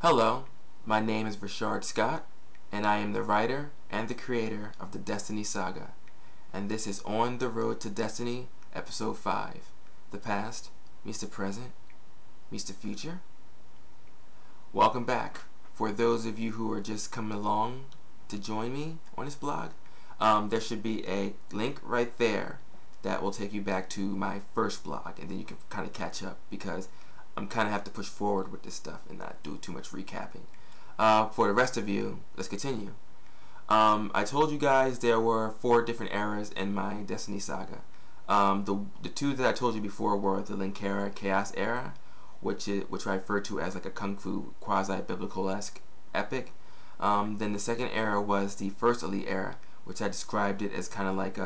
Hello, my name is Rashard Scott, and I am the writer and the creator of the Destiny Saga, and this is On the Road to Destiny, Episode 5, The Past Meets the Present Meets the Future. Welcome back. For those of you who are just coming along to join me on this blog, there should be a link right there that will take you back to my first blog, and then you can kind of catch up, because I'm kind of have to push forward with this stuff and not do too much recapping. For the rest of you, let's continue. I told you guys there were 4 different eras in my Destiny Saga. The 2 that I told you before were the Linkera Chaos era, which I refer to as like a kung fu quasi-biblical-esque epic. Then the second era was the First Elite era, which I described it as kind of like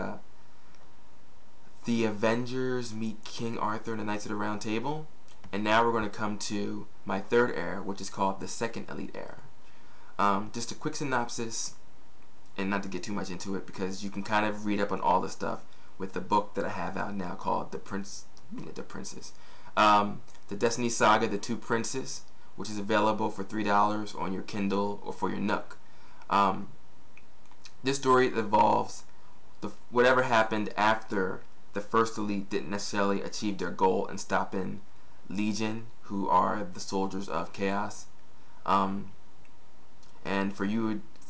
the Avengers meet King Arthur and the Knights of the Round Table. And now we're going to come to my third era, which is called the Second Elite era. Just a quick synopsis, and not to get too much into it, because you can kind of read up on all the stuff with the book that I have out now called The Princes. The Destiny Saga, The Two Princes, which is available for $3 on your Kindle or for your Nook. This story involves whatever happened after the First Elite didn't necessarily achieve their goal in stopping Legion, who are the soldiers of chaos. And for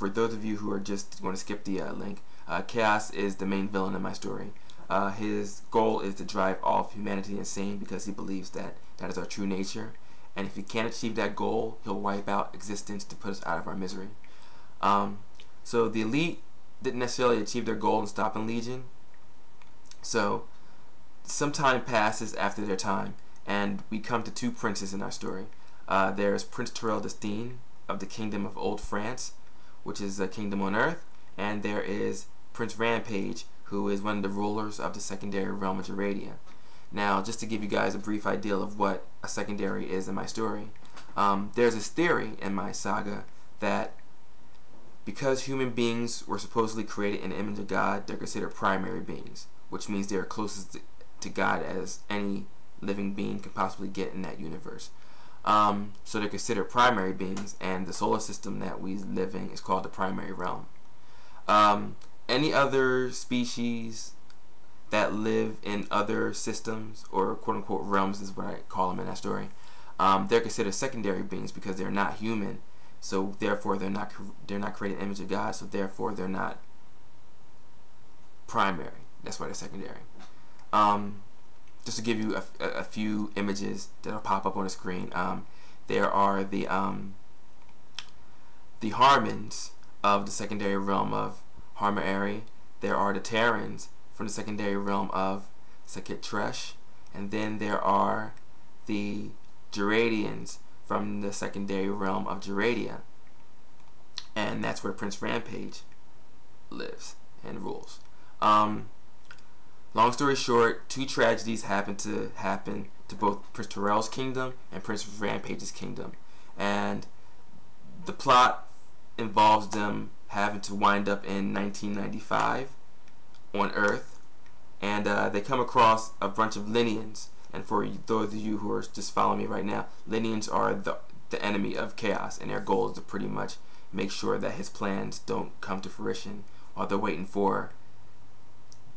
those of you who are just going to skip the link, Chaos is the main villain in my story. His goal is to drive all of humanity insane, because he believes that that is our true nature, and if he can't achieve that goal, he'll wipe out existence to put us out of our misery. So the Elite didn't necessarily achieve their goal in stopping Legion, so some time passes after their time, and we come to 2 princes in our story. There's Prince Terrell Destine of the Kingdom of Old France, which is a kingdom on Earth, and there is Prince Rampage, who is one of the rulers of the secondary realm of Jeradia. Now, just to give you guys a brief idea of what a secondary is in my story, there's this theory in my saga that because human beings were supposedly created in the image of God, they're considered primary beings, which means they're closest to God as any living being can possibly get in that universe. So they're considered primary beings, and the solar system that we live in is called the primary realm. Any other species that live in other systems, or quote-unquote realms is what I call them in that story, they're considered secondary beings because they're not human, so therefore they're not created in the image of God, so therefore they're not primary. That's why they're secondary. Just to give you a few images that'll pop up on the screen, there are the Harmons of the secondary realm of Harmari. There are the Terrans from the secondary realm of Sekit Tresh, and then there are the Geradians from the secondary realm of Jeradia, and that's where Prince Rampage lives and rules. Long story short, 2 tragedies happen to both Prince Terrell's kingdom and Prince Rampage's kingdom, and the plot involves them having to wind up in 1995 on Earth, and they come across a bunch of Lineans. And for those of you who are just following me right now, Lineans are the enemy of Chaos, and their goal is to pretty much make sure that his plans don't come to fruition while they're waiting for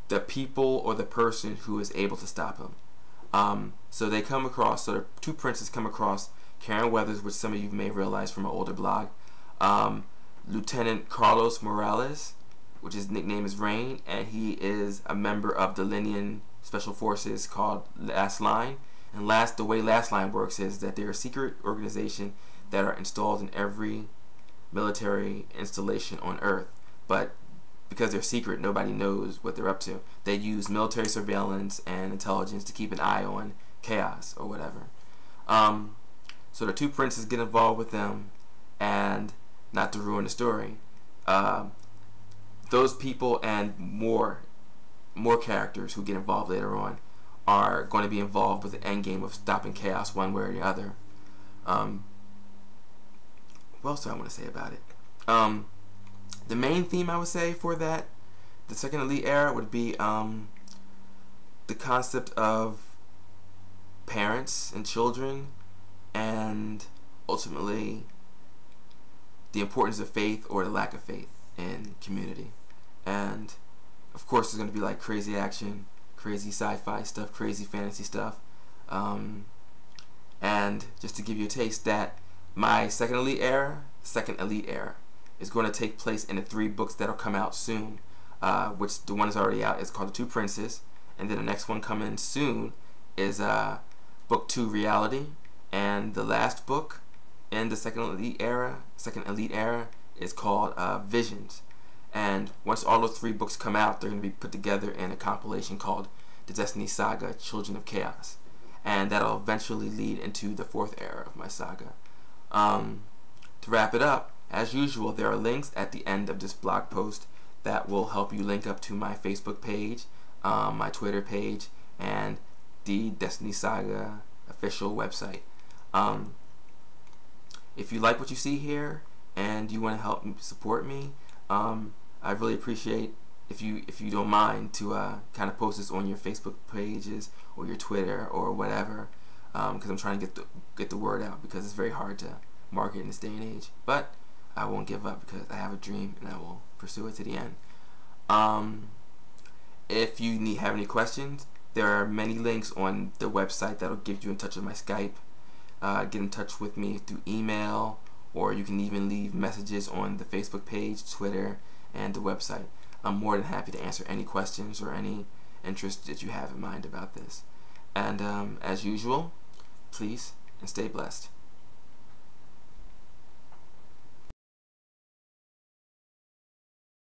the people or the person who is able to stop him. So they come across, so the 2 princes come across Karen Weathers, which some of you may realize from an older blog, Lieutenant Carlos Morales, which his nickname is Rain, and he is a member of the Linean Special Forces called Last Line. And the way Last Line works is that they're a secret organization that are installed in every military installation on Earth, but because they're secret, nobody knows what they're up to. They use military surveillance and intelligence to keep an eye on Chaos or whatever. So the 2 princes get involved with them, and not to ruin the story, those people and more characters who get involved later on are going to be involved with the end game of stopping Chaos one way or the other. What else do I want to say about it? The main theme I would say for the Second Elite era would be the concept of parents and children, and ultimately the importance of faith or the lack of faith in community. And of course there's going to be like crazy action, crazy sci-fi stuff, crazy fantasy stuff. And just to give you a taste, that my second elite era is going to take place in the 3 books that'll come out soon, which the one is already out is called The Two Princes, and then the next one coming soon is book 2, Reality, and the last book in the second elite era is called Visions. And once all those 3 books come out, they're going to be put together in a compilation called the Destiny Saga, Children of Chaos, and that'll eventually lead into the 4th era of my saga. To wrap it up, as usual, there are links at the end of this blog post that will help you link up to my Facebook page, my Twitter page, and the Destiny Saga official website. If you like what you see here and you want to help support me, I really appreciate if you don't mind to kind of post this on your Facebook pages or your Twitter or whatever, because I'm trying to get the word out, because it's very hard to market in this day and age. But I won't give up, because I have a dream and I will pursue it to the end. If you have any questions, there are many links on the website that'll get you in touch with my Skype. Get in touch with me through email, or you can even leave messages on the Facebook page, Twitter, and the website. I'm more than happy to answer any questions or any interest that you have in mind about this. And as usual, please and stay blessed.